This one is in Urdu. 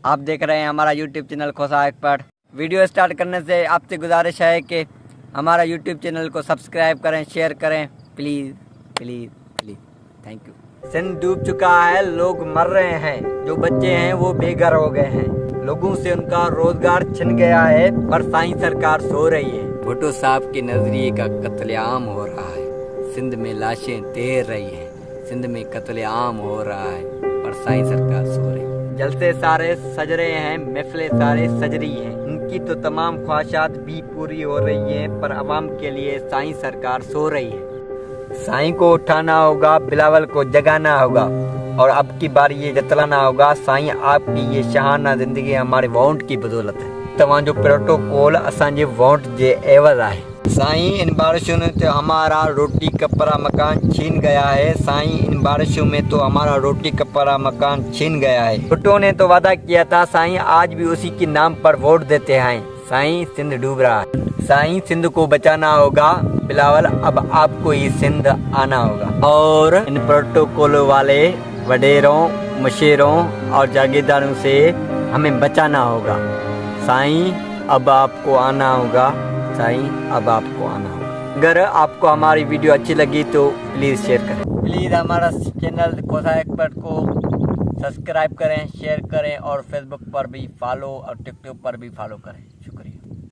آپ دیکھ رہے ہیں ہمارا YouTube channel Khosa expert. Video start کرنے سے آپ سے گزارش ہے کہ ہمارا یوٹیوب چینل کو سبسکرائب کریں، شیئر کریں، please please please, thank you. Sindh ڈوب چکا ہے، لوگ مر رہے ہیں، جو بچے ہیں وہ بے گھر ہو گئے ہیں، لوگوں سے ان کا روزگار چھن گیا ہے، پر سائیں سرکار سو رہی ہے۔ بھٹو صاحب کے نظریے کا قتل عام ہو رہا ہے، سندھ میں لاشیں تیر رہی ہیں، سندھ میں قتل عام ہو رہا ہے، پر سائیں سرکار سو رہی ہے۔ جلسے سارے سج رہے ہیں، محفلیں سارے سج رہی ہیں، ان کی تو تمام خواہشات بھی پوری ہو رہی ہیں، پر عوام کے لیے سائیں سرکار سو رہی ہے۔ سائیں کو اٹھانا ہوگا، بلاول کو جگانا ہوگا، اور اب کی بار یہ جتلانا ہوگا سائیں آپ کی یہ شہانہ زندگی ہمارے ووٹ کی بدولت ہے، تمام جو پروٹوکول اسانجے ووٹ جے عوض ہے۔ سائیں ان بارشوں نے تو ہمارا روٹی کپڑا مکان چھین گیا ہے، سائیں ان بارشوں میں تو ہمارا روٹی کپڑا مکان چھین گیا ہے۔ بھٹو نے تو وعدہ کیا تھا، سائیں آج بھی اسی کے نام پر ووٹ دیتے ہیں۔ سائیں سندھ ڈوب رہا ہے، سائیں سندھ کو بچانا ہوگا، بلاول اب آپ کو ہی سندھ آنا ہوگا، اور ان پروٹوکول والے وڈیروں، مشیروں اور جاگیرداروں سے ہمیں بچانا ہوگا۔ سائیں اب آپ کو آنا ہوگا، سائیں اب آپ کو آنا ہوگا۔ اگر آپ کو ہماری ویڈیو اچھی لگی تو پلیز شیئر کریں، پلیز ہمارا چینل خوسا ایکسپرٹ کو سبسکرائب کریں، شیئر کریں، اور فیس بک پر بھی فالو اور ٹک ٹاک پر بھی فالو کریں۔